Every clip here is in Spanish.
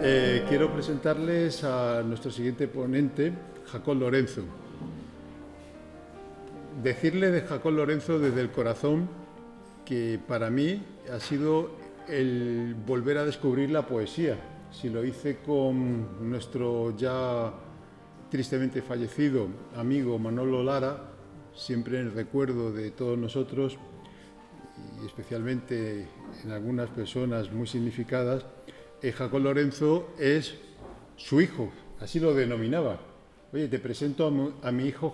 Quiero presentarles a nuestro siguiente ponente, Jacob Lorenzo. Decirle de Jacob Lorenzo desde el corazón que para mí ha sido el volver a descubrir la poesía. Si lo hice con nuestro ya tristemente fallecido amigo Manolo Lara, siempre en el recuerdo de todos nosotros y especialmente en algunas personas muy significadas, Jacob Lorenzo es su hijo, así lo denominaba. Oye, te presento a mi hijo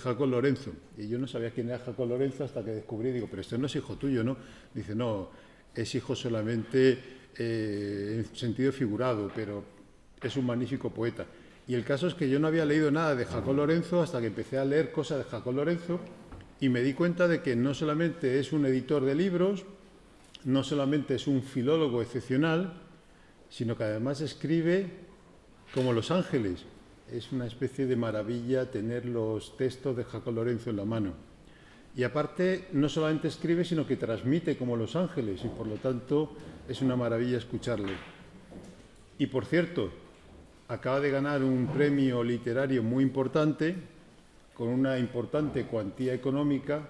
Jacob Lorenzo. Y yo no sabía quién era Jacob Lorenzo hasta que descubrí, digo, pero este no es hijo tuyo, ¿no? Dice, no, es hijo solamente en sentido figurado, pero es un magnífico poeta. Y el caso es que yo no había leído nada de Jacob Lorenzo hasta que empecé a leer cosas de Jacob Lorenzo y me di cuenta de que no solamente es un editor de libros, no solamente es un filólogo excepcional, sino que además escribe como Los Ángeles. Es una especie de maravilla tener los textos de Jacob Lorenzo en la mano. Y aparte, no solamente escribe, sino que transmite como Los Ángeles, y por lo tanto es una maravilla escucharle. Y por cierto, acaba de ganar un premio literario muy importante, con una importante cuantía económica,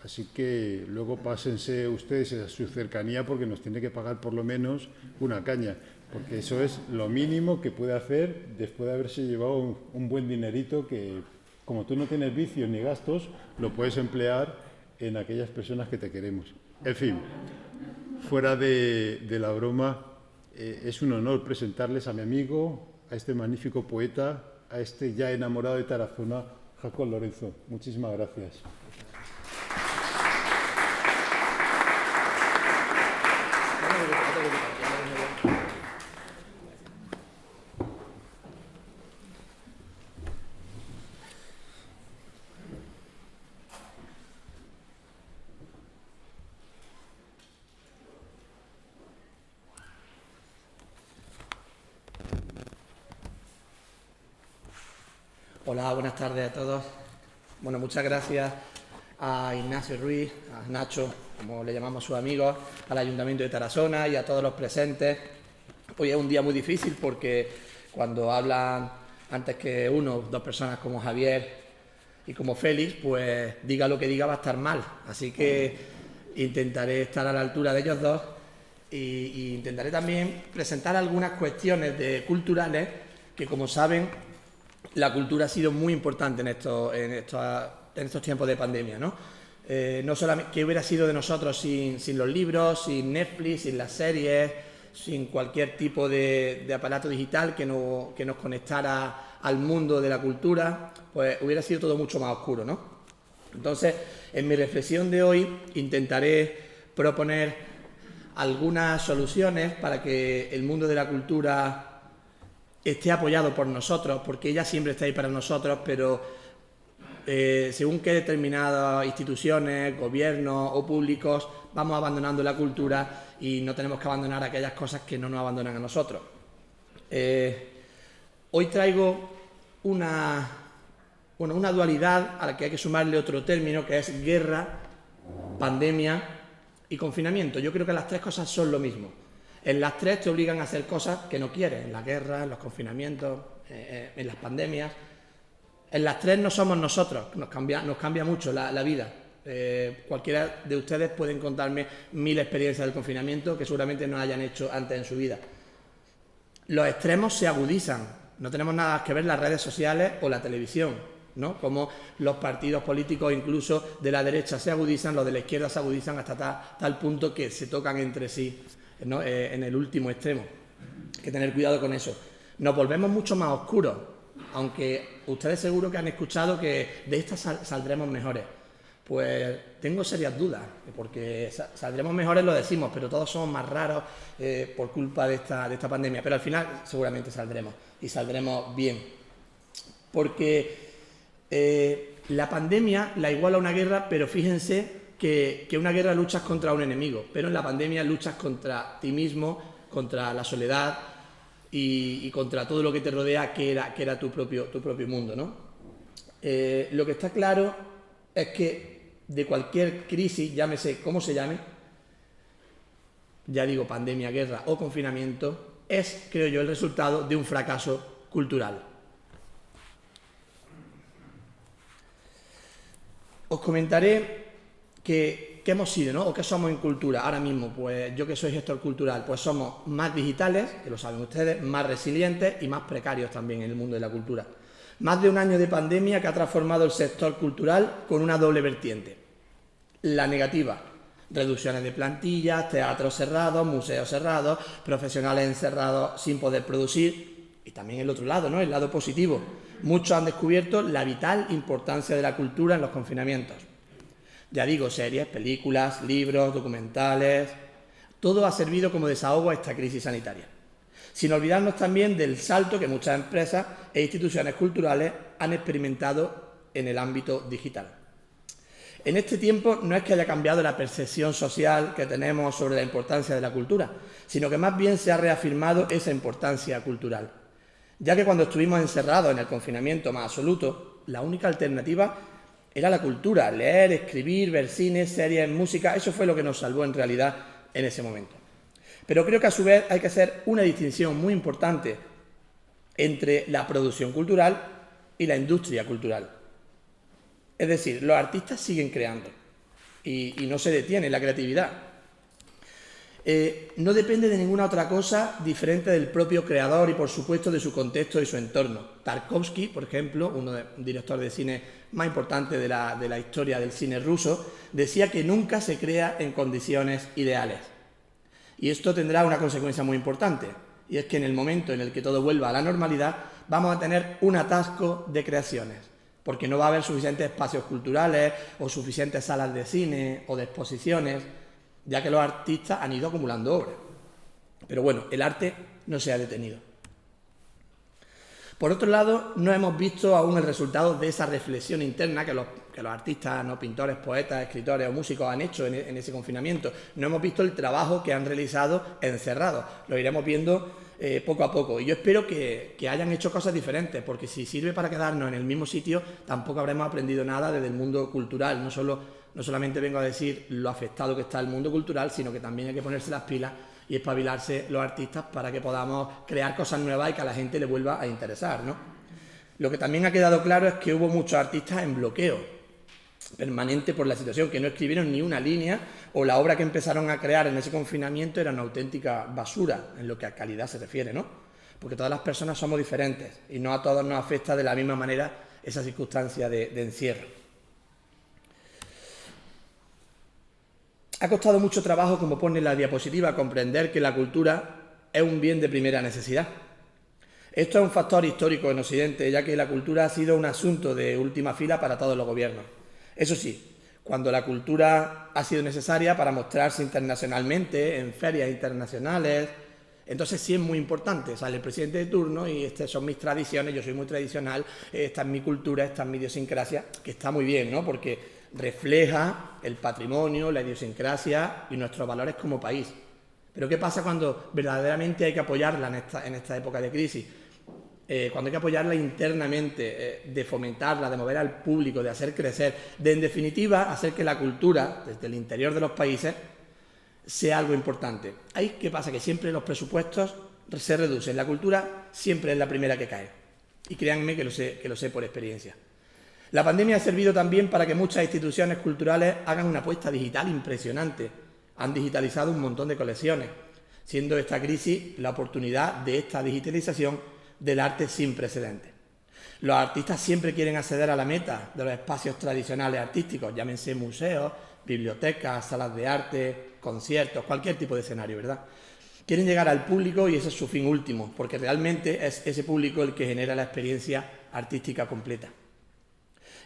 así que luego pásense ustedes a su cercanía porque nos tiene que pagar por lo menos una caña, porque eso es lo mínimo que puede hacer después de haberse llevado un buen dinerito que, como tú no tienes vicios ni gastos, lo puedes emplear en aquellas personas que te queremos. En fin, fuera de la broma, es un honor presentarles a mi amigo, a este magnífico poeta, a este ya enamorado de Tarazona, Jacob Lorenzo. Muchísimas gracias. Hola, buenas tardes a todos. Bueno, muchas gracias a Ignacio Ruiz, a Nacho, como le llamamos sus amigos, al Ayuntamiento de Tarazona y a todos los presentes. Hoy es un día muy difícil porque cuando hablan antes que uno, dos personas como Javier y como Félix, pues diga lo que diga va a estar mal. Así que intentaré estar a la altura de ellos dos y intentaré también presentar algunas cuestiones culturales que, como saben, la cultura ha sido muy importante en estos tiempos de pandemia, ¿no? No solamente que hubiera sido de nosotros sin los libros, sin Netflix, sin las series, sin cualquier tipo de aparato digital que nos conectara al mundo de la cultura, pues hubiera sido todo mucho más oscuro, ¿no? Entonces, en mi reflexión de hoy intentaré proponer algunas soluciones para que el mundo de la cultura esté apoyado por nosotros, porque ella siempre está ahí para nosotros, pero según qué determinadas instituciones, gobiernos o públicos vamos abandonando la cultura y no tenemos que abandonar aquellas cosas que no nos abandonan a nosotros. Hoy traigo una dualidad a la que hay que sumarle otro término, que es guerra, pandemia y confinamiento. Yo creo que las tres cosas son lo mismo. En las tres te obligan a hacer cosas que no quieres, en la guerra, en los confinamientos, en las pandemias. En las tres no somos nosotros, nos cambia mucho la vida. Cualquiera de ustedes pueden contarme 1000 experiencias del confinamiento que seguramente no hayan hecho antes en su vida. Los extremos se agudizan, no tenemos nada que ver las redes sociales o la televisión, ¿no? Como los partidos políticos, incluso de la derecha, se agudizan, los de la izquierda se agudizan hasta tal punto que se tocan entre sí, ¿no? En el último extremo. Hay que tener cuidado con eso. Nos volvemos mucho más oscuros, aunque ustedes seguro que han escuchado que de esta saldremos mejores. Pues tengo serias dudas, porque saldremos mejores lo decimos, pero todos somos más raros por culpa de esta pandemia. Pero al final seguramente saldremos, y saldremos bien. Porque la pandemia la iguala a una guerra, pero fíjense que una guerra luchas contra un enemigo, pero en la pandemia luchas contra ti mismo, contra la soledad y contra todo lo que te rodea, que era tu propio mundo, ¿no? Lo que está claro es que de cualquier crisis, llámese como se llame, ya digo pandemia, guerra o confinamiento, es, creo yo, el resultado de un fracaso cultural. Os comentaré qué hemos sido, ¿no? O qué somos en cultura. Ahora mismo, pues yo que soy gestor cultural, pues somos más digitales, que lo saben ustedes, más resilientes y más precarios también en el mundo de la cultura. Más de un año de pandemia que ha transformado el sector cultural con una doble vertiente. La negativa, reducciones de plantillas, teatros cerrados, museos cerrados, profesionales encerrados sin poder producir. Y también el otro lado, ¿no? El lado positivo. Muchos han descubierto la vital importancia de la cultura en los confinamientos. Ya digo, series, películas, libros, documentales. Todo ha servido como desahogo a esta crisis sanitaria. Sin olvidarnos también del salto que muchas empresas e instituciones culturales han experimentado en el ámbito digital. En este tiempo no es que haya cambiado la percepción social que tenemos sobre la importancia de la cultura, sino que más bien se ha reafirmado esa importancia cultural. Ya que cuando estuvimos encerrados en el confinamiento más absoluto, la única alternativa era la cultura, leer, escribir, ver cine, series, música, eso fue lo que nos salvó en realidad en ese momento. Pero creo que a su vez hay que hacer una distinción muy importante entre la producción cultural y la industria cultural. Es decir, los artistas siguen creando y no se detiene la creatividad. No depende de ninguna otra cosa diferente del propio creador y, por supuesto, de su contexto y su entorno. Tarkovsky, por ejemplo, un director de cine más importante de la historia del cine ruso, decía que nunca se crea en condiciones ideales. Y esto tendrá una consecuencia muy importante, y es que en el momento en el que todo vuelva a la normalidad, vamos a tener un atasco de creaciones, porque no va a haber suficientes espacios culturales o suficientes salas de cine o de exposiciones, ya que los artistas han ido acumulando obras. Pero bueno, el arte no se ha detenido. Por otro lado, no hemos visto aún el resultado de esa reflexión interna que los artistas, ¿no? Pintores, poetas, escritores o músicos han hecho en ese confinamiento. No hemos visto el trabajo que han realizado encerrados. Lo iremos viendo poco a poco. Y yo espero que hayan hecho cosas diferentes, porque si sirve para quedarnos en el mismo sitio, tampoco habremos aprendido nada desde el mundo cultural. No solamente vengo a decir lo afectado que está el mundo cultural, sino que también hay que ponerse las pilas y espabilarse los artistas para que podamos crear cosas nuevas y que a la gente le vuelva a interesar, ¿no? Lo que también ha quedado claro es que hubo muchos artistas en bloqueo permanente por la situación, que no escribieron ni una línea, o la obra que empezaron a crear en ese confinamiento era una auténtica basura en lo que a calidad se refiere, ¿no? Porque todas las personas somos diferentes y no a todos nos afecta de la misma manera esa circunstancia de encierro. Ha costado mucho trabajo, como pone en la diapositiva, comprender que la cultura es un bien de primera necesidad. Esto es un factor histórico en Occidente, ya que la cultura ha sido un asunto de última fila para todos los gobiernos. Eso sí, cuando la cultura ha sido necesaria para mostrarse internacionalmente, en ferias internacionales, entonces sí es muy importante. Sale el presidente de turno y estas son mis tradiciones, yo soy muy tradicional, esta es mi cultura, esta es mi idiosincrasia, que está muy bien, ¿no? Porque refleja el patrimonio, la idiosincrasia y nuestros valores como país. Pero ¿qué pasa cuando verdaderamente hay que apoyarla en esta época de crisis? Cuando hay que apoyarla internamente, de fomentarla, de mover al público, de hacer crecer, de en definitiva hacer que la cultura, desde el interior de los países, sea algo importante. Ahí, ¿qué pasa? Que siempre los presupuestos se reducen. La cultura siempre es la primera que cae. Y créanme que lo sé por experiencia. La pandemia ha servido también para que muchas instituciones culturales hagan una apuesta digital impresionante. Han digitalizado un montón de colecciones, siendo esta crisis la oportunidad de esta digitalización del arte sin precedentes. Los artistas siempre quieren acceder a la meta de los espacios tradicionales artísticos, llámense museos, bibliotecas, salas de arte, conciertos, cualquier tipo de escenario, ¿verdad? Quieren llegar al público y ese es su fin último, porque realmente es ese público el que genera la experiencia artística completa.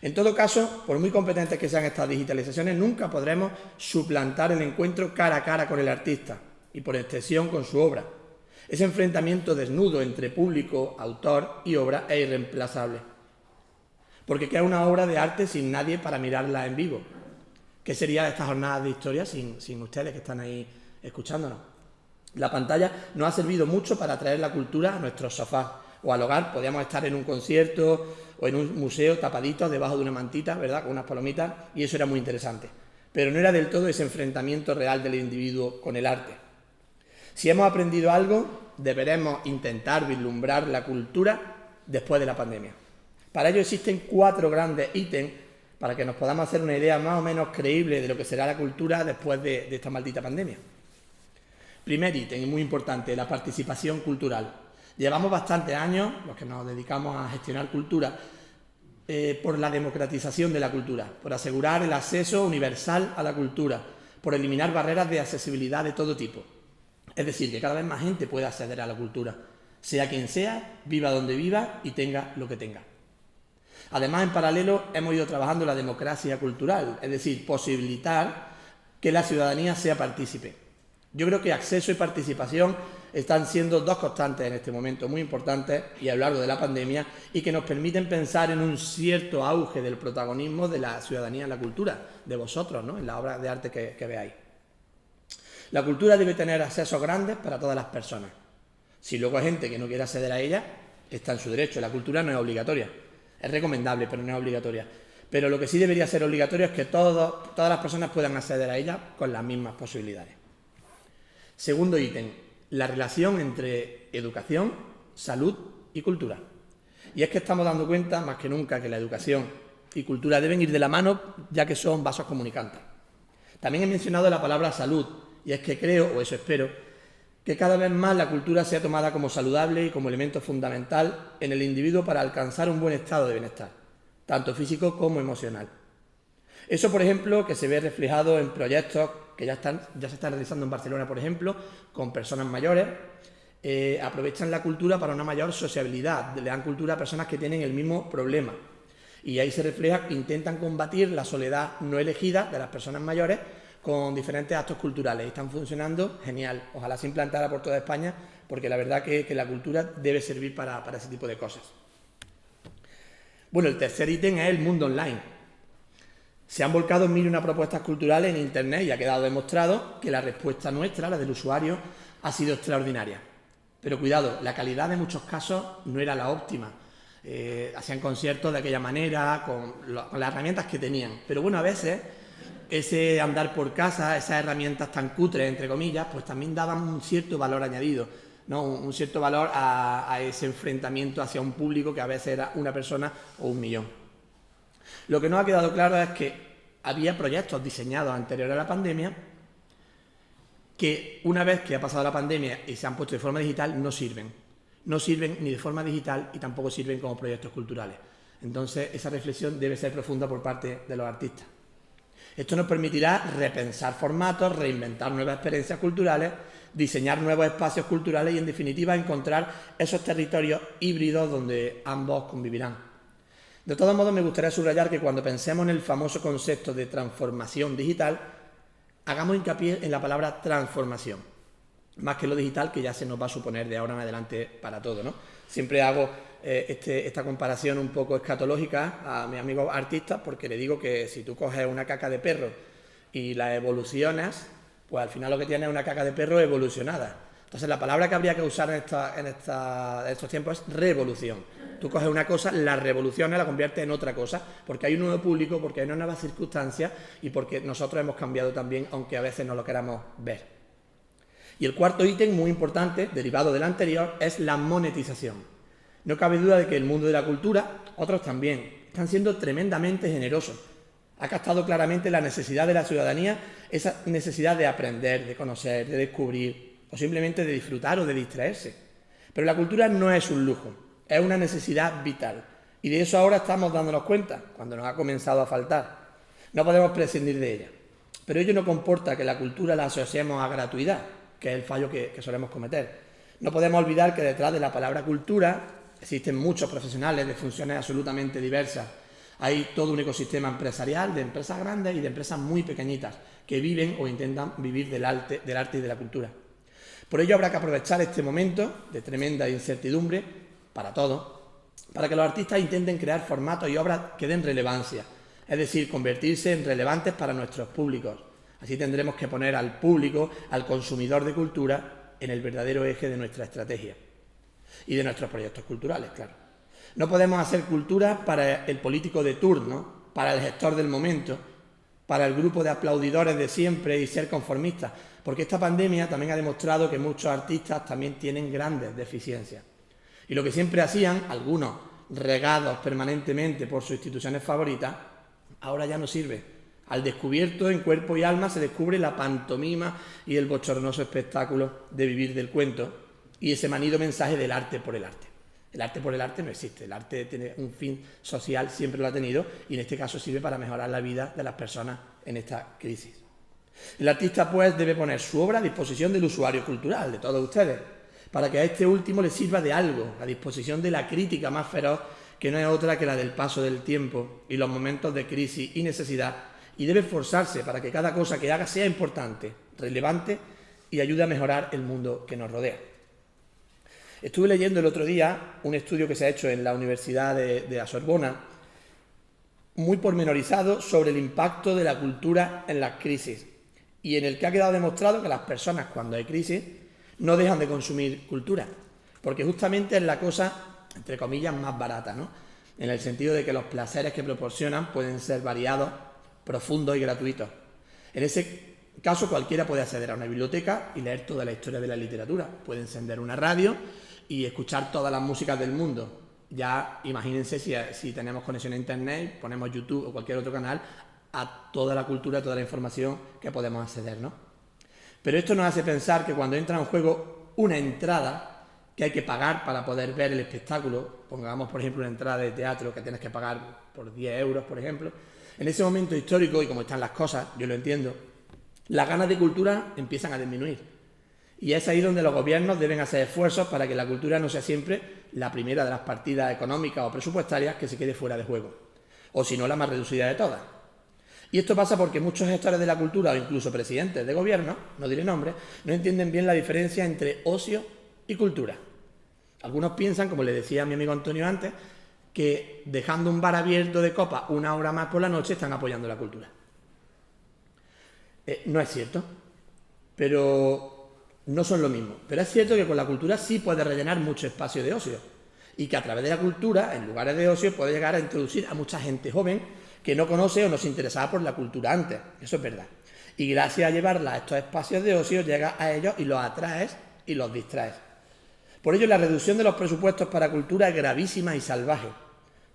En todo caso, por muy competentes que sean estas digitalizaciones, nunca podremos suplantar el encuentro cara a cara con el artista y por extensión con su obra. Ese enfrentamiento desnudo entre público, autor y obra es irreemplazable. Porque ¿qué es una obra de arte sin nadie para mirarla en vivo? ¿Qué sería de estas jornadas de historia sin ustedes que están ahí escuchándonos? La pantalla nos ha servido mucho para traer la cultura a nuestros sofás o al hogar. Podíamos estar en un concierto o en un museo tapaditos debajo de una mantita, ¿verdad?, con unas palomitas, y eso era muy interesante. Pero no era del todo ese enfrentamiento real del individuo con el arte. Si hemos aprendido algo, deberemos intentar vislumbrar la cultura después de la pandemia. Para ello existen 4 grandes ítems para que nos podamos hacer una idea más o menos creíble de lo que será la cultura después de esta maldita pandemia. Primer ítem, y muy importante, la participación cultural. Llevamos bastantes años, los que nos dedicamos a gestionar cultura, por la democratización de la cultura, por asegurar el acceso universal a la cultura, por eliminar barreras de accesibilidad de todo tipo. Es decir, que cada vez más gente pueda acceder a la cultura, sea quien sea, viva donde viva y tenga lo que tenga. Además, en paralelo, hemos ido trabajando la democracia cultural, es decir, posibilitar que la ciudadanía sea partícipe. Yo creo que acceso y participación están siendo 2 constantes en este momento muy importantes y a lo largo de la pandemia y que nos permiten pensar en un cierto auge del protagonismo de la ciudadanía en la cultura, de vosotros, ¿no?, en las obras de arte que veáis. La cultura debe tener accesos grandes para todas las personas. Si luego hay gente que no quiere acceder a ella, está en su derecho. La cultura no es obligatoria. Es recomendable, pero no es obligatoria. Pero lo que sí debería ser obligatorio es que todas las personas puedan acceder a ella con las mismas posibilidades. Segundo ítem, la relación entre educación, salud y cultura. Y es que estamos dando cuenta, más que nunca, que la educación y cultura deben ir de la mano, ya que son vasos comunicantes. También he mencionado la palabra salud, y es que creo, o eso espero, que cada vez más la cultura sea tomada como saludable y como elemento fundamental en el individuo para alcanzar un buen estado de bienestar, tanto físico como emocional. Eso, por ejemplo, que se ve reflejado en proyectos que ya se están realizando en Barcelona, por ejemplo, con personas mayores, aprovechan la cultura para una mayor sociabilidad, le dan cultura a personas que tienen el mismo problema. Y ahí se refleja que intentan combatir la soledad no elegida de las personas mayores con diferentes actos culturales. Y están funcionando genial. Ojalá se implantara por toda España, porque la verdad que la cultura debe servir para ese tipo de cosas. Bueno, el tercer ítem es el mundo online. Se han volcado 1001 propuestas culturales en Internet y ha quedado demostrado que la respuesta nuestra, la del usuario, ha sido extraordinaria. Pero cuidado, la calidad de muchos casos no era la óptima. Hacían conciertos de aquella manera, con las herramientas que tenían. Pero bueno, a veces ese andar por casa, esas herramientas tan cutres, entre comillas, pues también daban un cierto valor añadido, ¿no? Un cierto valor a ese enfrentamiento hacia un público que a veces era una persona o 1 millón. Lo que nos ha quedado claro es que había proyectos diseñados anteriores a la pandemia que una vez que ha pasado la pandemia y se han puesto de forma digital no sirven. No sirven ni de forma digital y tampoco sirven como proyectos culturales. Entonces esa reflexión debe ser profunda por parte de los artistas. Esto nos permitirá repensar formatos, reinventar nuevas experiencias culturales, diseñar nuevos espacios culturales y en definitiva encontrar esos territorios híbridos donde ambos convivirán. De todos modos, me gustaría subrayar que cuando pensemos en el famoso concepto de transformación digital, hagamos hincapié en la palabra transformación, más que lo digital, que ya se nos va a suponer de ahora en adelante para todo, ¿no? Siempre hago esta comparación un poco escatológica a mis amigos artistas, porque le digo que si tú coges una caca de perro y la evolucionas, pues al final lo que tienes es una caca de perro evolucionada. Entonces la palabra que habría que usar en estos tiempos es revolución. Tú coges una cosa, la revolucionas, la conviertes en otra cosa, porque hay un nuevo público, porque hay una nueva circunstancia y porque nosotros hemos cambiado también, aunque a veces no lo queramos ver. Y el cuarto ítem, muy importante, derivado del anterior, es la monetización. No cabe duda de que el mundo de la cultura, otros también, están siendo tremendamente generosos. Ha captado claramente la necesidad de la ciudadanía, esa necesidad de aprender, de conocer, de descubrir, o simplemente de disfrutar o de distraerse. Pero la cultura no es un lujo. Es una necesidad vital. Y de eso ahora estamos dándonos cuenta, cuando nos ha comenzado a faltar. No podemos prescindir de ella. Pero ello no comporta que la cultura la asociemos a gratuidad, que es el fallo que solemos cometer. No podemos olvidar que detrás de la palabra cultura existen muchos profesionales de funciones absolutamente diversas. Hay todo un ecosistema empresarial de empresas grandes y de empresas muy pequeñitas que viven o intentan vivir del arte y de la cultura. Por ello habrá que aprovechar este momento de tremenda incertidumbre para todos, para que los artistas intenten crear formatos y obras que den relevancia, es decir, convertirse en relevantes para nuestros públicos. Así tendremos que poner al público, al consumidor de cultura, en el verdadero eje de nuestra estrategia y de nuestros proyectos culturales, claro. No podemos hacer cultura para el político de turno, para el gestor del momento, para el grupo de aplaudidores de siempre y ser conformistas, porque esta pandemia también ha demostrado que muchos artistas también tienen grandes deficiencias. Y lo que siempre hacían, algunos regados permanentemente por sus instituciones favoritas, ahora ya no sirve. Al descubierto, en cuerpo y alma, se descubre la pantomima y el bochornoso espectáculo de vivir del cuento y ese manido mensaje del arte por el arte. El arte por el arte no existe, el arte tiene un fin social, siempre lo ha tenido, y en este caso sirve para mejorar la vida de las personas en esta crisis. El artista, pues, debe poner su obra a disposición del usuario cultural, de todos ustedes, para que a este último le sirva de algo, a disposición de la crítica más feroz, que no es otra que la del paso del tiempo y los momentos de crisis y necesidad, y debe esforzarse para que cada cosa que haga sea importante, relevante y ayude a mejorar el mundo que nos rodea. Estuve leyendo el otro día un estudio que se ha hecho en la Universidad de la Sorbona, muy pormenorizado sobre el impacto de la cultura en las crisis, y en el que ha quedado demostrado que las personas, cuando hay crisis, no dejan de consumir cultura, porque justamente es la cosa, entre comillas, más barata, ¿no? En el sentido de que los placeres que proporcionan pueden ser variados, profundos y gratuitos. En ese caso, cualquiera puede acceder a una biblioteca y leer toda la historia de la literatura. Puede encender una radio y escuchar todas las músicas del mundo. Ya imagínense si tenemos conexión a Internet, ponemos YouTube o cualquier otro canal, a toda la cultura, toda la información que podemos acceder, ¿no? Pero esto nos hace pensar que cuando entra en juego una entrada que hay que pagar para poder ver el espectáculo, pongamos por ejemplo una entrada de teatro que tienes que pagar por 10 euros, por ejemplo, en ese momento histórico, y como están las cosas, yo lo entiendo, las ganas de cultura empiezan a disminuir. Y es ahí donde los gobiernos deben hacer esfuerzos para que la cultura no sea siempre la primera de las partidas económicas o presupuestarias que se quede fuera de juego, o si no la más reducida de todas. Y esto pasa porque muchos gestores de la cultura o incluso presidentes de gobierno, no diré nombres, no entienden bien la diferencia entre ocio y cultura. Algunos piensan, como le decía a mi amigo Antonio antes, que dejando un bar abierto de copa una hora más por la noche están apoyando la cultura. No es cierto, pero no son lo mismo. Pero es cierto que con la cultura sí puede rellenar mucho espacio de ocio y que a través de la cultura, en lugares de ocio, puede llegar a introducir a mucha gente joven que no conoce o no se interesaba por la cultura antes. Eso es verdad. Y gracias a llevarla a estos espacios de ocio, llegas a ellos y los atraes y los distraes. Por ello, la reducción de los presupuestos para cultura es gravísima y salvaje.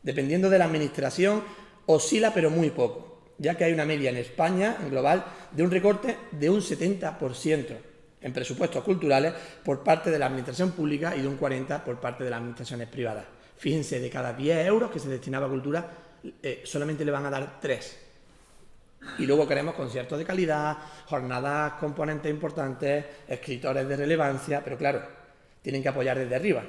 Dependiendo de la administración, oscila pero muy poco, ya que hay una media en España, en global, de un recorte de un 70% en presupuestos culturales por parte de la administración pública y de un 40% por parte de las administraciones privadas. Fíjense, de cada 10 euros que se destinaba a cultura, solamente le van a dar 3. Y luego queremos conciertos de calidad, jornadas componentes importantes, escritores de relevancia, pero claro, tienen que apoyar desde arriba.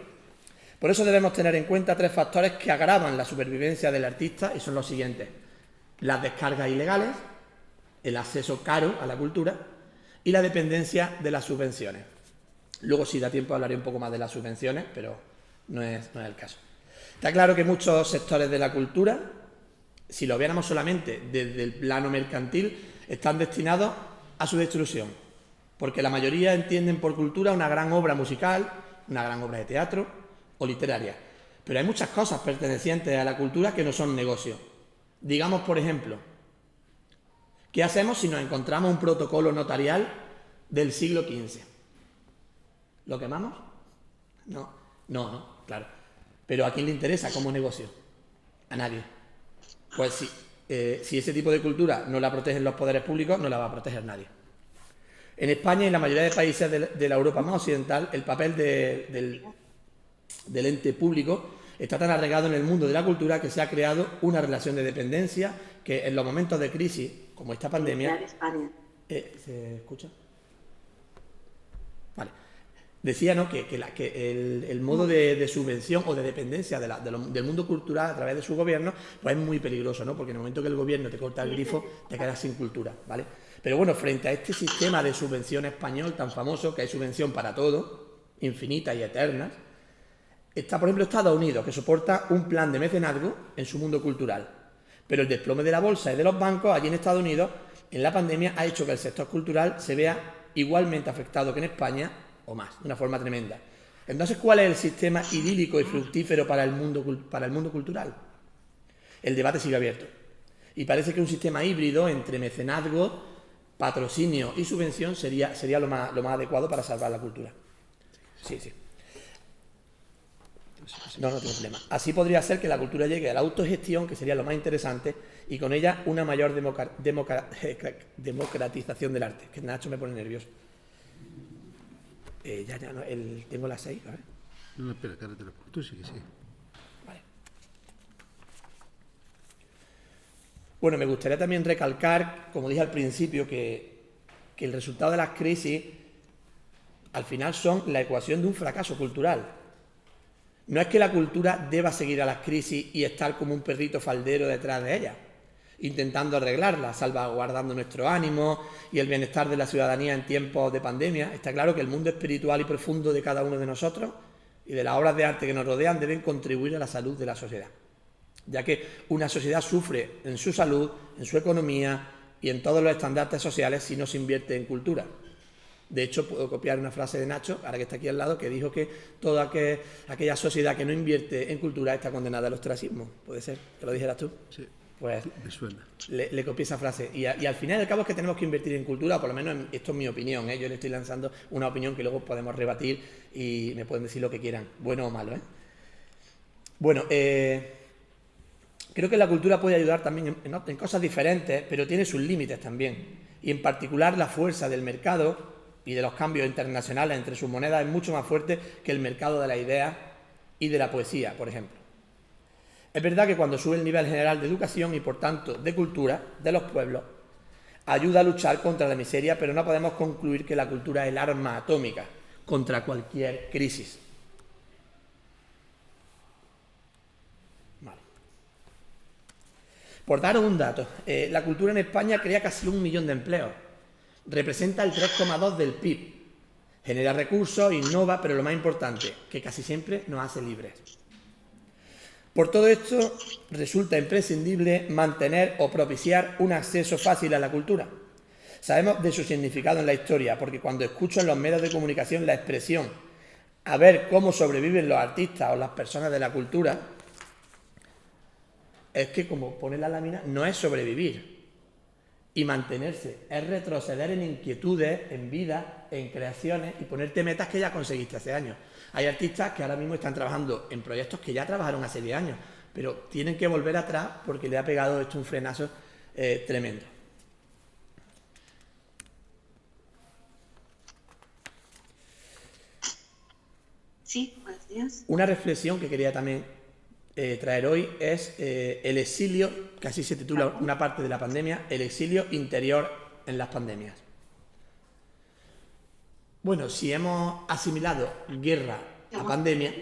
Por eso debemos tener en cuenta 3 factores que agravan la supervivencia del artista y son los siguientes: las descargas ilegales, el acceso caro a la cultura y la dependencia de las subvenciones. Luego, si da tiempo, hablaré un poco más de las subvenciones, pero no es el caso. Está claro que muchos sectores de la cultura, si lo viéramos solamente desde el plano mercantil, están destinados a su destrucción, porque la mayoría entienden por cultura una gran obra musical, una gran obra de teatro o literaria. Pero hay muchas cosas pertenecientes a la cultura que no son negocio. Digamos, por ejemplo, ¿qué hacemos si nos encontramos un protocolo notarial del siglo XV? ¿Lo quemamos? No, claro. ¿Pero a quién le interesa como negocio? A nadie. Pues si ese tipo de cultura no la protegen los poderes públicos, no la va a proteger nadie. En España y en la mayoría de países de la Europa más occidental, el papel del ente público está tan arraigado en el mundo de la cultura que se ha creado una relación de dependencia que en los momentos de crisis, como esta pandemia... ¿Se escucha? Vale. Decía, ¿no?, que el modo de subvención o de dependencia del mundo cultural a través de su gobierno pues es muy peligroso, ¿no? Porque en el momento que el gobierno te corta el grifo, te quedas sin cultura, ¿vale? Pero bueno, frente a este sistema de subvención español tan famoso, que hay subvención para todo, infinita y eterna, está, por ejemplo, Estados Unidos, que soporta un plan de mecenazgo en su mundo cultural. Pero el desplome de la bolsa y de los bancos allí en Estados Unidos, en la pandemia, ha hecho que el sector cultural se vea igualmente afectado que en España, o más, de una forma tremenda. Entonces, ¿cuál es el sistema idílico y fructífero para el mundo cultural? El debate sigue abierto. Y parece que un sistema híbrido entre mecenazgo, patrocinio y subvención sería lo más adecuado para salvar la cultura. Sí. No tengo problema. Así podría ser que la cultura llegue a la autogestión, que sería lo más interesante, y con ella una mayor democratización del arte. Que Nacho me pone nervioso. Tengo las 6, ¿vale? No, espera, cárgatela. Tú sí que sí. Vale. Bueno, me gustaría también recalcar, como dije al principio, que el resultado de las crisis al final son la ecuación de un fracaso cultural. No es que la cultura deba seguir a las crisis y estar como un perrito faldero detrás de ellas, intentando arreglarlas, salvaguardando nuestro ánimo y el bienestar de la ciudadanía en tiempos de pandemia. Está claro que el mundo espiritual y profundo de cada uno de nosotros y de las obras de arte que nos rodean deben contribuir a la salud de la sociedad, ya que una sociedad sufre en su salud, en su economía y en todos los estandartes sociales si no se invierte en cultura. De hecho, puedo copiar una frase de Nacho, ahora que está aquí al lado, que dijo que toda aquella sociedad que no invierte en cultura está condenada al ostracismo. ¿Puede ser que lo dijeras tú? Sí, pues me suena. Le copié esa frase. Y al final y al cabo es que tenemos que invertir en cultura, o por lo menos esto es mi opinión, ¿eh? Yo le estoy lanzando una opinión que luego podemos rebatir y me pueden decir lo que quieran, bueno o malo, ¿eh? Bueno, creo que la cultura puede ayudar también en cosas diferentes, pero tiene sus límites también. Y en particular la fuerza del mercado y de los cambios internacionales entre sus monedas es mucho más fuerte que el mercado de la idea y de la poesía, por ejemplo. Es verdad que cuando sube el nivel general de educación y, por tanto, de cultura de los pueblos, ayuda a luchar contra la miseria, pero no podemos concluir que la cultura es el arma atómica contra cualquier crisis. Vale. Por daros un dato, la cultura en España crea casi 1 millón de empleos. Representa el 3,2% del PIB. Genera recursos, innova, pero lo más importante, que casi siempre nos hace libres. Por todo esto, resulta imprescindible mantener o propiciar un acceso fácil a la cultura. Sabemos de su significado en la historia, porque cuando escucho en los medios de comunicación la expresión a ver cómo sobreviven los artistas o las personas de la cultura, es que, como pone la lámina, no es sobrevivir. Y mantenerse es retroceder en inquietudes, en vida, en creaciones y ponerte metas que ya conseguiste hace años. Hay artistas que ahora mismo están trabajando en proyectos que ya trabajaron hace 10 años, pero tienen que volver atrás porque le ha pegado esto un frenazo tremendo. Sí, buenos días. Una reflexión que quería también traer hoy es el exilio, que así se titula una parte de la pandemia, el exilio interior en las pandemias. Bueno, si hemos asimilado guerra a pandemia,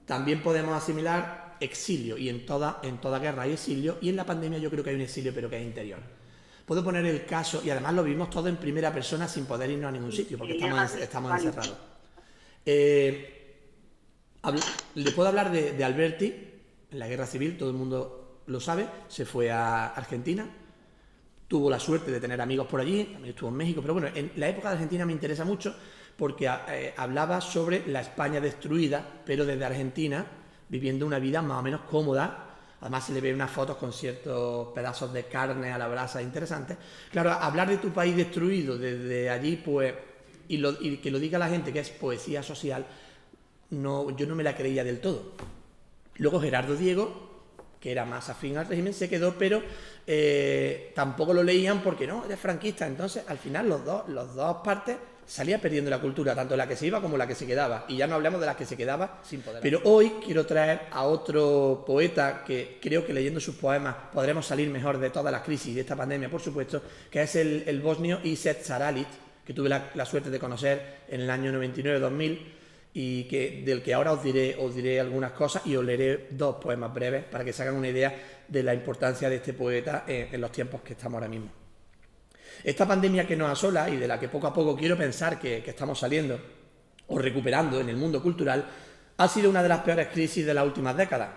también podemos asimilar exilio, y en toda guerra hay exilio, y en la pandemia yo creo que hay un exilio, pero que es interior. Puedo poner el caso, y además lo vivimos todo en primera persona sin poder irnos a ningún sitio, porque estamos encerrados. Le puedo hablar de Alberti. En la guerra civil, todo el mundo lo sabe, se fue a Argentina, tuvo la suerte de tener amigos por allí, también estuvo en México, pero bueno, en la época de Argentina me interesa mucho porque hablaba sobre la España destruida, pero desde Argentina, viviendo una vida más o menos cómoda. Además se le ve unas fotos con ciertos pedazos de carne a la brasa interesantes. Claro, hablar de tu país destruido desde allí, pues, y que lo diga la gente que es poesía social, yo no me la creía del todo. Luego Gerardo Diego, que era más afín al régimen, se quedó, pero tampoco lo leían porque no, era franquista. Entonces, al final, los dos partes salía perdiendo la cultura, tanto la que se iba como la que se quedaba. Y ya no hablamos de las que se quedaba sin poder. Pero hoy quiero traer a otro poeta que creo que leyendo sus poemas podremos salir mejor de todas las crisis de esta pandemia, por supuesto, que es el bosnio Iset Saralit, que tuve la suerte de conocer en el año 99-2000. Y del que ahora os diré algunas cosas y os leeré 2 poemas breves para que se hagan una idea de la importancia de este poeta en los tiempos que estamos ahora mismo. Esta pandemia que nos asola y de la que poco a poco quiero pensar que estamos saliendo o recuperando en el mundo cultural, ha sido una de las peores crisis de las últimas décadas.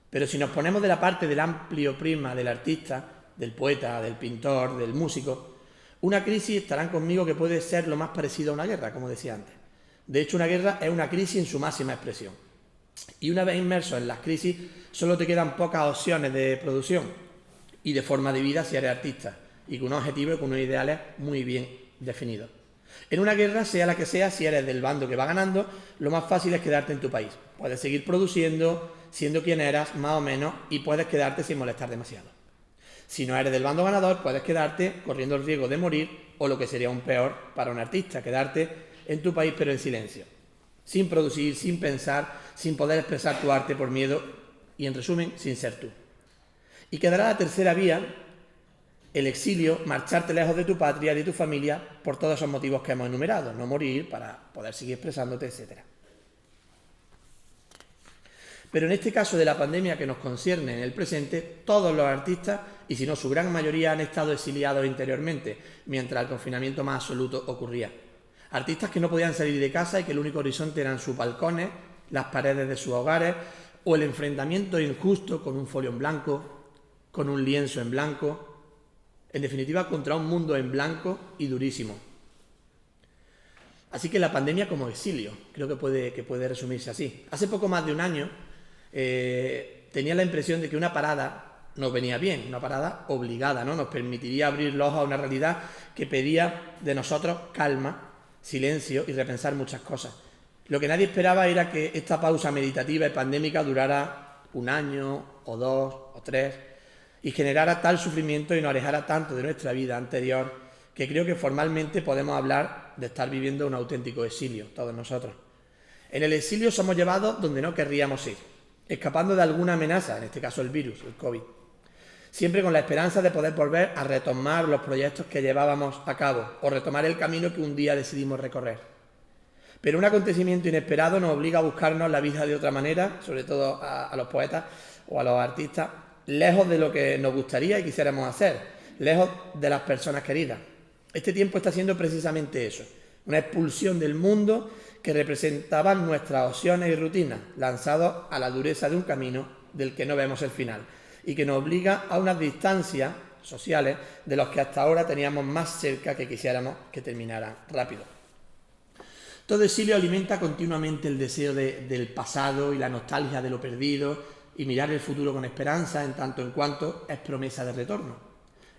Pero si nos ponemos de la parte del amplio prisma del artista, del poeta, del pintor, del músico, una crisis, estarán conmigo, que puede ser lo más parecido a una guerra, como decía antes. De hecho, una guerra es una crisis en su máxima expresión. Y una vez inmerso en las crisis, solo te quedan pocas opciones de producción. y de forma de vida si eres artista, y con unos objetivos y con unos ideales muy bien definidos. En una guerra, sea la que sea, si eres del bando que va ganando, lo más fácil es quedarte en tu país. Puedes seguir produciendo, siendo quien eras, más o menos, y puedes quedarte sin molestar demasiado. Si no eres del bando ganador, puedes quedarte corriendo el riesgo de morir, o lo que sería aún peor para un artista, quedarte en tu país pero en silencio, sin producir, sin pensar, sin poder expresar tu arte por miedo y, en resumen, sin ser tú. Y quedará la tercera vía, el exilio, marcharte lejos de tu patria, de tu familia, por todos esos motivos que hemos enumerado, no morir para poder seguir expresándote, etc. Pero en este caso de la pandemia que nos concierne en el presente, todos los artistas, y si no su gran mayoría, han estado exiliados interiormente, mientras el confinamiento más absoluto ocurría. Artistas que no podían salir de casa y que el único horizonte eran sus balcones, las paredes de sus hogares, o el enfrentamiento injusto con un folio en blanco, con un lienzo en blanco, en definitiva contra un mundo en blanco y durísimo. Así que la pandemia como exilio, creo que puede resumirse así. Hace poco más de un año tenía la impresión de que una parada nos venía bien, una parada obligada, ¿no? Nos permitiría abrir los ojos a una realidad que pedía de nosotros calma, silencio y repensar muchas cosas. Lo que nadie esperaba era que esta pausa meditativa y pandémica durara un año, o 2, o 3, y generara tal sufrimiento y nos alejara tanto de nuestra vida anterior, que creo que formalmente podemos hablar de estar viviendo un auténtico exilio, todos nosotros. En el exilio somos llevados donde no querríamos ir, escapando de alguna amenaza, en este caso el virus, el COVID, siempre con la esperanza de poder volver a retomar los proyectos que llevábamos a cabo o retomar el camino que un día decidimos recorrer. Pero un acontecimiento inesperado nos obliga a buscarnos la vida de otra manera, sobre todo a los poetas o a los artistas, lejos de lo que nos gustaría y quisiéramos hacer, lejos de las personas queridas. Este tiempo está siendo precisamente eso, una expulsión del mundo que representaban nuestras opciones y rutinas, lanzados a la dureza de un camino del que no vemos el final y que nos obliga a unas distancias sociales de los que hasta ahora teníamos más cerca que quisiéramos que terminaran rápido. Todo exilio alimenta continuamente el deseo del pasado y la nostalgia de lo perdido y mirar el futuro con esperanza en tanto en cuanto es promesa de retorno.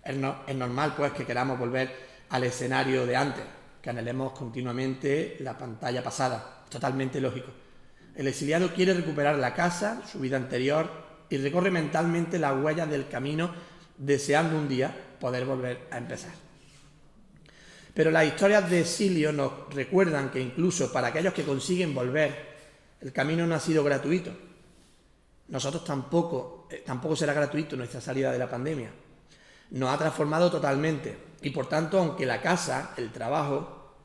Es normal, pues, que queramos volver al escenario de antes, que anhelemos continuamente la pantalla pasada. Es totalmente lógico. El exiliado quiere recuperar la casa, su vida anterior, y recorre mentalmente las huellas del camino, deseando un día poder volver a empezar. Pero las historias de exilio nos recuerdan que incluso para aquellos que consiguen volver, el camino no ha sido gratuito. Nosotros tampoco será gratuito nuestra salida de la pandemia. Nos ha transformado totalmente y, por tanto, aunque la casa, el trabajo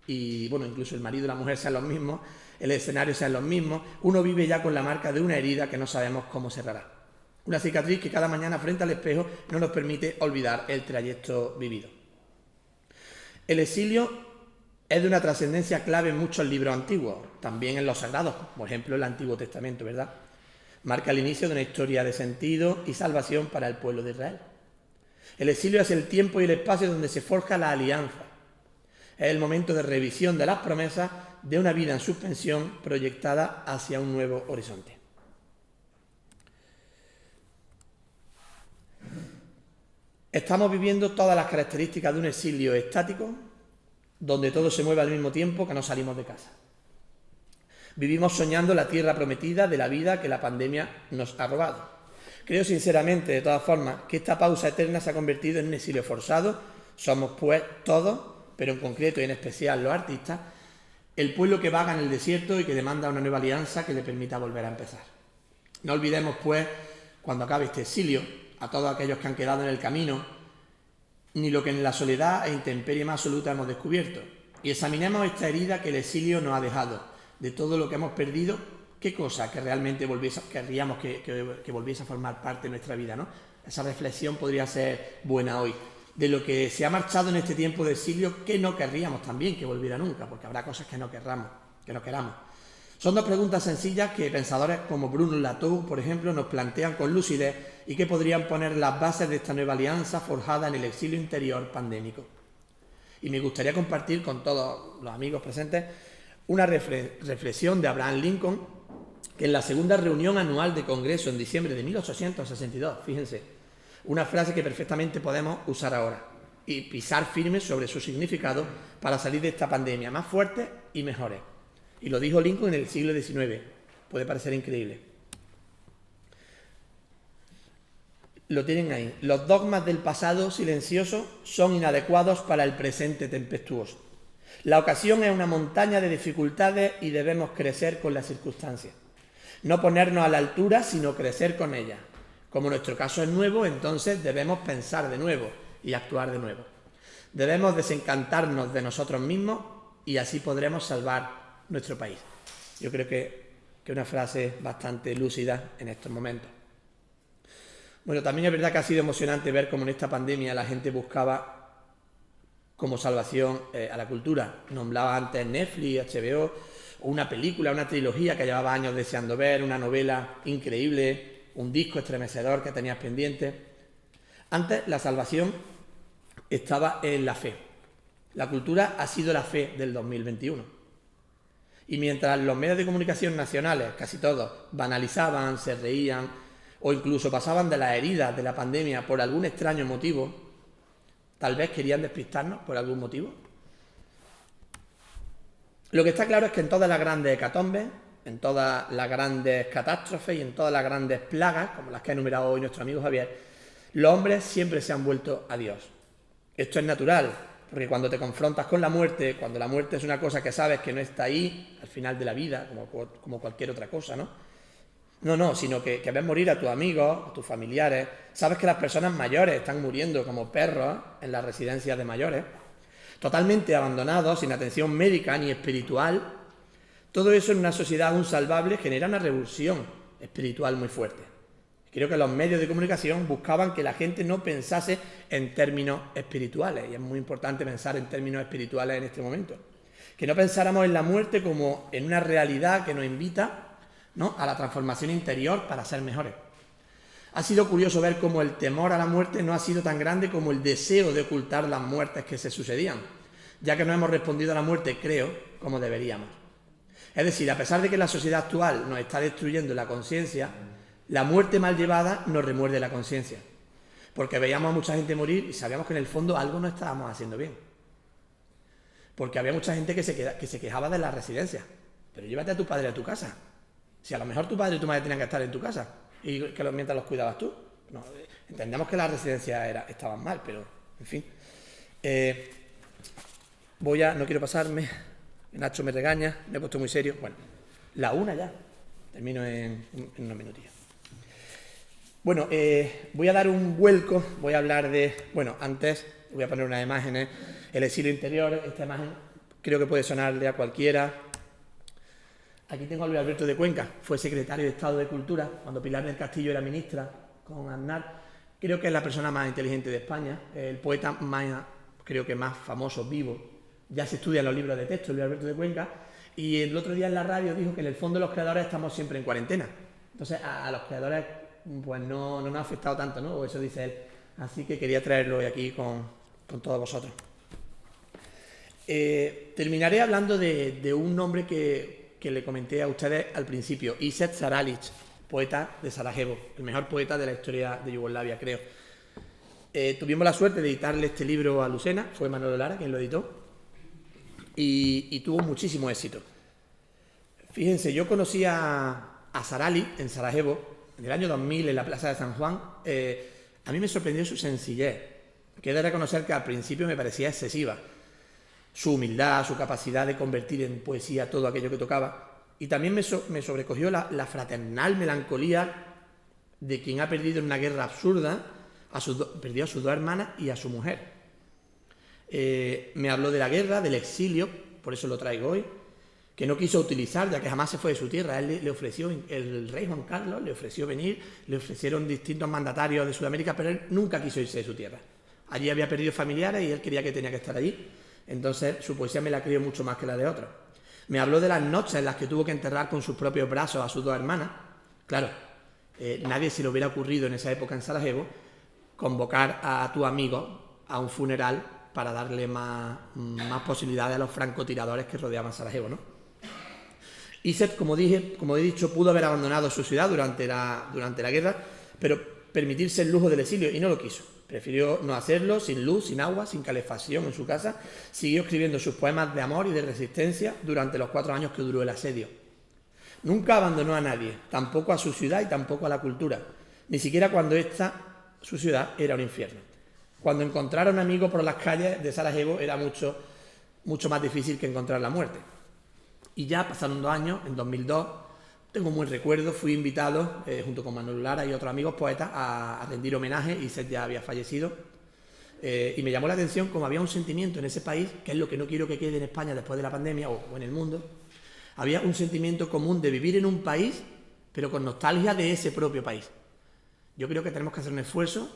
y, bueno, incluso el marido y la mujer sean los mismos, el escenario sean los mismos, uno vive ya con la marca de una herida que no sabemos cómo cerrará. Una cicatriz que cada mañana frente al espejo no nos permite olvidar el trayecto vivido. El exilio es de una trascendencia clave en muchos libros antiguos, también en los sagrados, por ejemplo el Antiguo Testamento, ¿verdad? Marca el inicio de una historia de sentido y salvación para el pueblo de Israel. El exilio es el tiempo y el espacio donde se forja la alianza. Es el momento de revisión de las promesas de una vida en suspensión proyectada hacia un nuevo horizonte. Estamos viviendo todas las características de un exilio estático, donde todo se mueve al mismo tiempo que no salimos de casa. Vivimos soñando la tierra prometida de la vida que la pandemia nos ha robado. Creo sinceramente, de todas formas, que esta pausa eterna se ha convertido en un exilio forzado. Somos, pues, todos, pero en concreto y en especial los artistas, el pueblo que vaga en el desierto y que demanda una nueva alianza que le permita volver a empezar. No olvidemos, pues, cuando acabe este exilio, a todos aquellos que han quedado en el camino, ni lo que en la soledad e intemperie más absoluta hemos descubierto, y examinemos esta herida que el exilio nos ha dejado. De todo lo que hemos perdido, qué cosa que realmente querríamos que volviese a formar parte de nuestra vida, ¿no? Esa reflexión podría ser buena hoy. De lo que se ha marchado en este tiempo de exilio, ¿qué no querríamos también que volviera nunca? Porque habrá cosas que no queramos. Son dos preguntas sencillas que pensadores como Bruno Latour, por ejemplo, nos plantean con lucidez y que podrían poner las bases de esta nueva alianza forjada en el exilio interior pandémico. Y me gustaría compartir con todos los amigos presentes una reflexión de Abraham Lincoln, que en la segunda reunión anual de Congreso en diciembre de 1862, fíjense, Una frase que perfectamente podemos usar ahora y pisar firme sobre su significado para salir de esta pandemia más fuertes y mejores. Y lo dijo Lincoln en el siglo XIX. Puede parecer increíble. Lo tienen ahí. Los dogmas del pasado silencioso son inadecuados para el presente tempestuoso. La ocasión es una montaña de dificultades y debemos crecer con las circunstancias. No ponernos a la altura, sino crecer con ellas. Como nuestro caso es nuevo, entonces debemos pensar de nuevo y actuar de nuevo. Debemos desencantarnos de nosotros mismos y así podremos salvar nuestro país. Yo creo que es una frase bastante lúcida en estos momentos. Bueno, también es verdad que ha sido emocionante ver cómo en esta pandemia la gente buscaba como salvación a la cultura. Nombraba antes Netflix, HBO, o una película, una trilogía que llevaba años deseando ver, una novela increíble, un disco estremecedor que tenías pendiente. Antes la salvación estaba en la fe. La cultura ha sido la fe del 2021. Y mientras los medios de comunicación nacionales, casi todos, banalizaban, se reían o incluso pasaban de las heridas de la pandemia por algún extraño motivo, tal vez querían despistarnos por algún motivo. Lo que está claro es que en todas las grandes hecatombes, en todas las grandes catástrofes y en todas las grandes plagas, como las que ha enumerado hoy nuestro amigo Javier, los hombres siempre se han vuelto a Dios. Esto es natural, porque cuando te confrontas con la muerte, cuando la muerte es una cosa que sabes que no está ahí al final de la vida, como cualquier otra cosa, ¿no? No, sino que ves morir a tus amigos, a tus familiares. Sabes que las personas mayores están muriendo como perros en las residencias de mayores, totalmente abandonados, sin atención médica ni espiritual. Todo eso en una sociedad aún salvable genera una revulsión espiritual muy fuerte. Creo que los medios de comunicación buscaban que la gente no pensase en términos espirituales, y es muy importante pensar en términos espirituales en este momento. Que no pensáramos en la muerte como en una realidad que nos invita, ¿no?, a la transformación interior para ser mejores. Ha sido curioso ver cómo el temor a la muerte no ha sido tan grande como el deseo de ocultar las muertes que se sucedían, ya que no hemos respondido a la muerte, creo, como deberíamos. Es decir, a pesar de que la sociedad actual nos está destruyendo la conciencia, la muerte mal llevada nos remuerde la conciencia, porque veíamos a mucha gente morir y sabíamos que en el fondo algo no estábamos haciendo bien. Porque había mucha gente que se quejaba de las residencias. Pero llévate a tu padre a tu casa. Si a lo mejor tu padre y tu madre tenían que estar en tu casa y que mientras los cuidabas tú. No, entendemos que las residencias estaban mal, pero en fin. No quiero pasarme. Nacho me regaña, me he puesto muy serio. Bueno, la una ya. Termino en unos minutillos. Bueno, voy a dar un vuelco, voy a hablar de... Bueno, antes voy a poner unas imágenes. El exilio interior, esta imagen creo que puede sonarle a cualquiera. Aquí tengo a Luis Alberto de Cuenca, fue secretario de Estado de Cultura cuando Pilar del Castillo era ministra con Aznar. Creo que es la persona más inteligente de España, el poeta creo que más famoso vivo. Ya se estudia en los libros de texto, Luis Alberto de Cuenca, y el otro día en la radio dijo que en el fondo los creadores estamos siempre en cuarentena. Entonces a los creadores pues no nos ha afectado tanto, ¿no? O eso dice él. Así que quería traerlo hoy aquí con todos vosotros. Terminaré hablando de un nombre que le comenté a ustedes al principio, Iset Saralic, poeta de Sarajevo, el mejor poeta de la historia de Yugoslavia, creo. Tuvimos la suerte de editarle este libro a Lucena, fue Manolo Lara quien lo editó, y tuvo muchísimo éxito. Fíjense, yo conocí a Saralic en Sarajevo, en el año 2000, en la Plaza de San Juan. A mí me sorprendió su sencillez, que he de reconocer que al principio me parecía excesiva. Su humildad, su capacidad de convertir en poesía todo aquello que tocaba. Y también me sobrecogió la fraternal melancolía de quien ha perdido en una guerra absurda, perdió a sus dos hermanas y a su mujer. Me habló de la guerra, del exilio, por eso lo traigo hoy, que no quiso utilizar, ya que jamás se fue de su tierra. Él le ofreció, el rey Juan Carlos le ofreció venir, le ofrecieron distintos mandatarios de Sudamérica, pero él nunca quiso irse de su tierra. Allí había perdido familiares y él quería que tenía que estar allí. Entonces su poesía me la creo mucho más que la de otros. Me habló de las noches en las que tuvo que enterrar con sus propios brazos a sus dos hermanas. Claro, nadie se le hubiera ocurrido en esa época en Sarajevo convocar a tu amigo a un funeral para darle más posibilidades a los francotiradores que rodeaban Sarajevo, ¿no? Iset, como he dicho, pudo haber abandonado su ciudad durante la guerra, pero permitirse el lujo del exilio y no lo quiso. Prefirió no hacerlo, sin luz, sin agua, sin calefacción en su casa. Siguió escribiendo sus poemas de amor y de resistencia durante los 4 años que duró el asedio. Nunca abandonó a nadie, tampoco a su ciudad y tampoco a la cultura, ni siquiera cuando su ciudad, era un infierno. Cuando encontrar a un amigo por las calles de Sarajevo era mucho más difícil que encontrar la muerte. Y ya pasaron 2 años, en 2002, tengo un buen recuerdo, fui invitado, junto con Manuel Lara y otros amigos poetas, a rendir homenaje. Iset ya había fallecido. Y me llamó la atención como había un sentimiento en ese país, que es lo que no quiero que quede en España después de la pandemia o en el mundo. Había un sentimiento común de vivir en un país, pero con nostalgia de ese propio país. Yo creo que tenemos que hacer un esfuerzo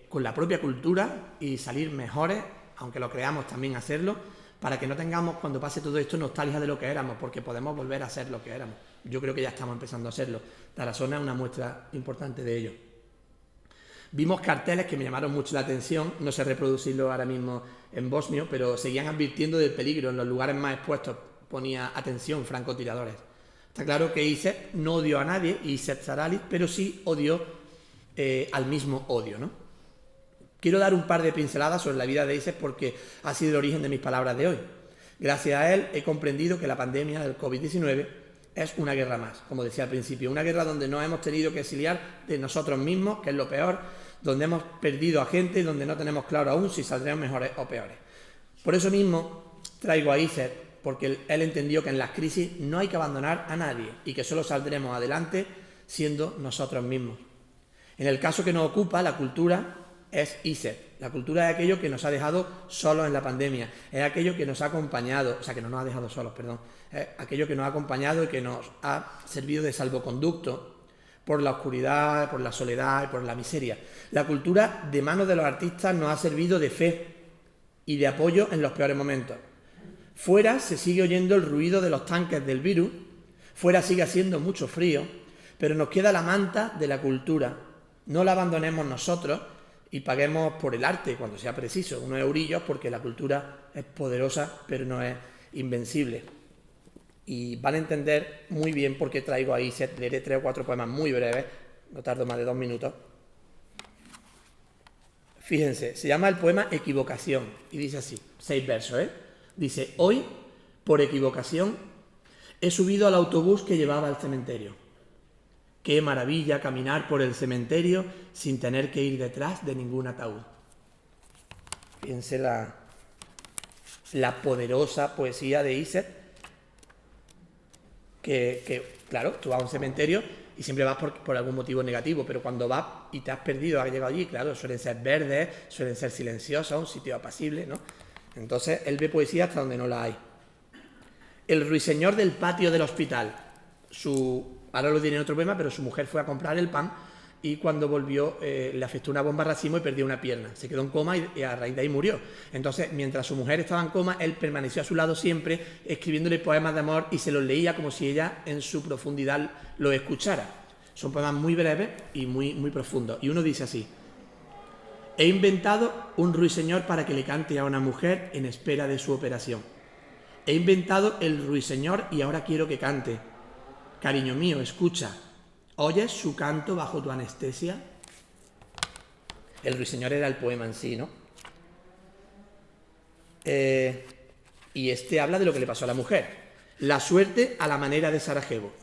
con la propia cultura y salir mejores, aunque lo creamos también hacerlo, para que no tengamos, cuando pase todo esto, nostalgia de lo que éramos, porque podemos volver a ser lo que éramos. Yo creo que ya estamos empezando a serlo. Tarazona es una muestra importante de ello. Vimos carteles que me llamaron mucho la atención, no sé reproducirlo ahora mismo en bosnio, pero seguían advirtiendo del peligro. En los lugares más expuestos ponía atención, francotiradores. Está claro que Iset no odió a nadie, Iset Zaralis, pero sí odió al mismo odio, ¿no? Quiero dar un par de pinceladas sobre la vida de Iset porque ha sido el origen de mis palabras de hoy. Gracias a él he comprendido que la pandemia del COVID-19 es una guerra más, como decía al principio, una guerra donde nos hemos tenido que exiliar de nosotros mismos, que es lo peor, donde hemos perdido a gente y donde no tenemos claro aún si saldremos mejores o peores. Por eso mismo traigo a Iset, porque él entendió que en las crisis no hay que abandonar a nadie y que solo saldremos adelante siendo nosotros mismos. En el caso que nos ocupa, la cultura es Iset. La cultura es aquello que nos ha dejado solos en la pandemia, es aquello que nos ha acompañado, o sea, que no nos ha dejado solos, perdón, es aquello que nos ha acompañado y que nos ha servido de salvoconducto por la oscuridad, por la soledad y por la miseria. La cultura, de manos de los artistas, nos ha servido de fe y de apoyo en los peores momentos. Fuera se sigue oyendo el ruido de los tanques del virus, fuera sigue haciendo mucho frío, pero nos queda la manta de la cultura. No la abandonemos nosotros y paguemos por el arte cuando sea preciso, unos eurillos, porque la cultura es poderosa, pero no es invencible. Y van a entender muy bien por qué traigo ahí, leeré 3 o 4 poemas muy breves, no tardo más de 2 minutos. Fíjense, se llama el poema Equivocación y dice así, 6 versos, Dice, hoy, por equivocación, he subido al autobús que llevaba al cementerio. Qué maravilla caminar por el cementerio sin tener que ir detrás de ningún ataúd. Fíjense la poderosa poesía de Iset, que claro, tú vas a un cementerio y siempre vas por algún motivo negativo, pero cuando vas y te has perdido, has llegado allí, claro, suelen ser verdes, suelen ser silenciosos, un sitio apacible, ¿no? Entonces, él ve poesía hasta donde no la hay. El ruiseñor del patio del hospital. Ahora lo diré en otro poema, pero su mujer fue a comprar el pan y cuando volvió le afectó una bomba racimo y perdió una pierna. Se quedó en coma y a raíz de ahí murió. Entonces, mientras su mujer estaba en coma, él permaneció a su lado siempre, escribiéndole poemas de amor y se los leía como si ella en su profundidad lo escuchara. Son poemas muy breves y muy, muy profundos. Y uno dice así. He inventado un ruiseñor para que le cante a una mujer en espera de su operación. He inventado el ruiseñor y ahora quiero que cante. Cariño mío, escucha. ¿Oyes su canto bajo tu anestesia? El ruiseñor era el poema en sí, ¿no? Y habla de lo que le pasó a la mujer. La suerte a la manera de Sarajevo.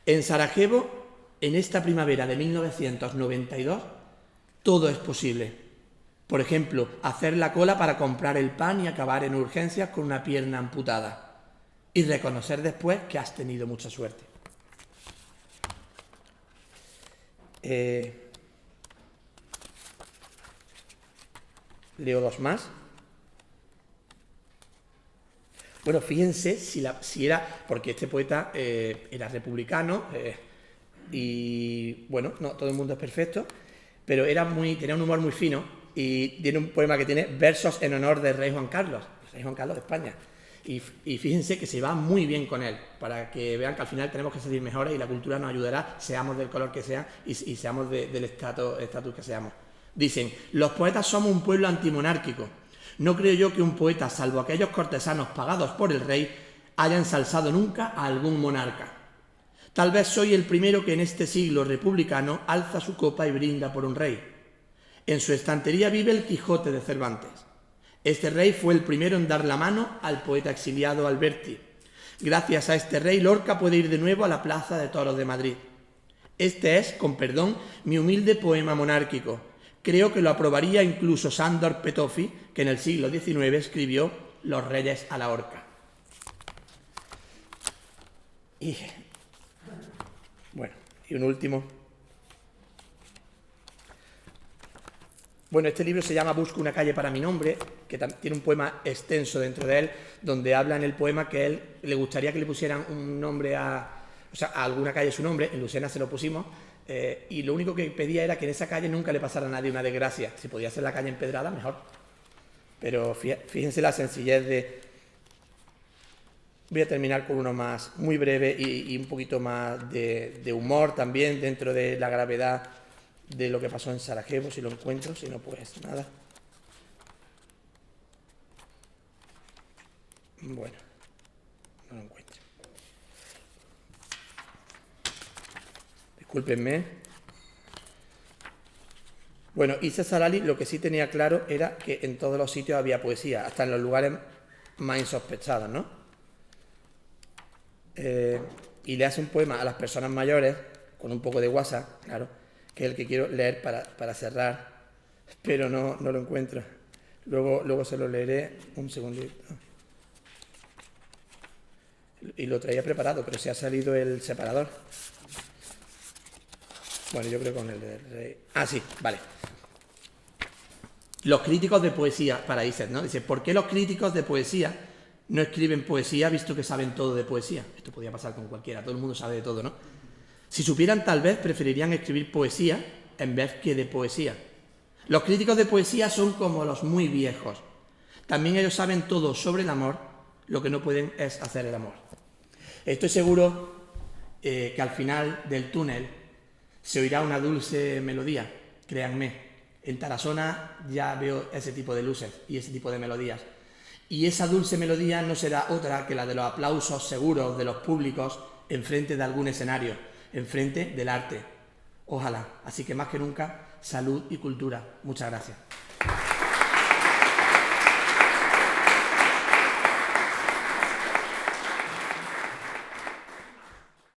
En Sarajevo, en esta primavera de 1992, todo es posible. Por ejemplo, hacer la cola para comprar el pan y acabar en urgencias con una pierna amputada. Y reconocer después que has tenido mucha suerte. Leo 2 más. Bueno, fíjense si era, porque este poeta era republicano y bueno, no todo el mundo es perfecto, pero tenía un humor muy fino y tiene un poema que tiene versos en honor del rey Juan Carlos de España. Y fíjense que se va muy bien con él, para que vean que al final tenemos que salir mejores y la cultura nos ayudará, seamos del color que sea y seamos del estatus que seamos. Dicen, los poetas somos un pueblo antimonárquico. No creo yo que un poeta, salvo aquellos cortesanos pagados por el rey, haya ensalzado nunca a algún monarca. Tal vez soy el primero que en este siglo republicano alza su copa y brinda por un rey. En su estantería vive el Quijote de Cervantes. Este rey fue el primero en dar la mano al poeta exiliado Alberti. Gracias a este rey, Lorca puede ir de nuevo a la Plaza de Toros de Madrid. Este es, con perdón, mi humilde poema monárquico. Creo que lo aprobaría incluso Sándor Petoffi, que en el siglo XIX escribió Los reyes a la horca. Y bueno, y un último. Bueno, este libro se llama Busco una calle para mi nombre, que tiene un poema extenso dentro de él, donde habla en el poema que él le gustaría que le pusieran un nombre a alguna calle su nombre. En Lucena se lo pusimos, y lo único que pedía era que en esa calle nunca le pasara a nadie una desgracia. Si podía ser la calle empedrada, mejor. Pero fíjense la sencillez de... Voy a terminar con uno más, muy breve y un poquito más de humor también dentro de la gravedad de lo que pasó en Sarajevo, si lo encuentro, si no, pues nada. Bueno, no lo encuentro. Discúlpenme. Bueno, Isa Salali lo que sí tenía claro era que en todos los sitios había poesía, hasta en los lugares más insospechados, ¿no? Y le hace un poema a las personas mayores, con un poco de WhatsApp, claro, que es el que quiero leer para cerrar, pero no lo encuentro. Luego se lo leeré un segundito. Y lo traía preparado, pero se ha salido el separador. Bueno, yo creo con el del rey. Ah, sí, vale. Los críticos de poesía, para Iset, ¿no? Dice, ¿por qué los críticos de poesía no escriben poesía visto que saben todo de poesía? Esto podría pasar con cualquiera, todo el mundo sabe de todo, ¿no? Si supieran, tal vez preferirían escribir poesía en vez que de poesía. Los críticos de poesía son como los muy viejos. También ellos saben todo sobre el amor, lo que no pueden es hacer el amor. Estoy seguro que al final del túnel se oirá una dulce melodía, créanme. En Tarazona ya veo ese tipo de luces y ese tipo de melodías. Y esa dulce melodía no será otra que la de los aplausos seguros de los públicos enfrente de algún escenario, enfrente del arte. Ojalá. Así que más que nunca, salud y cultura. Muchas gracias.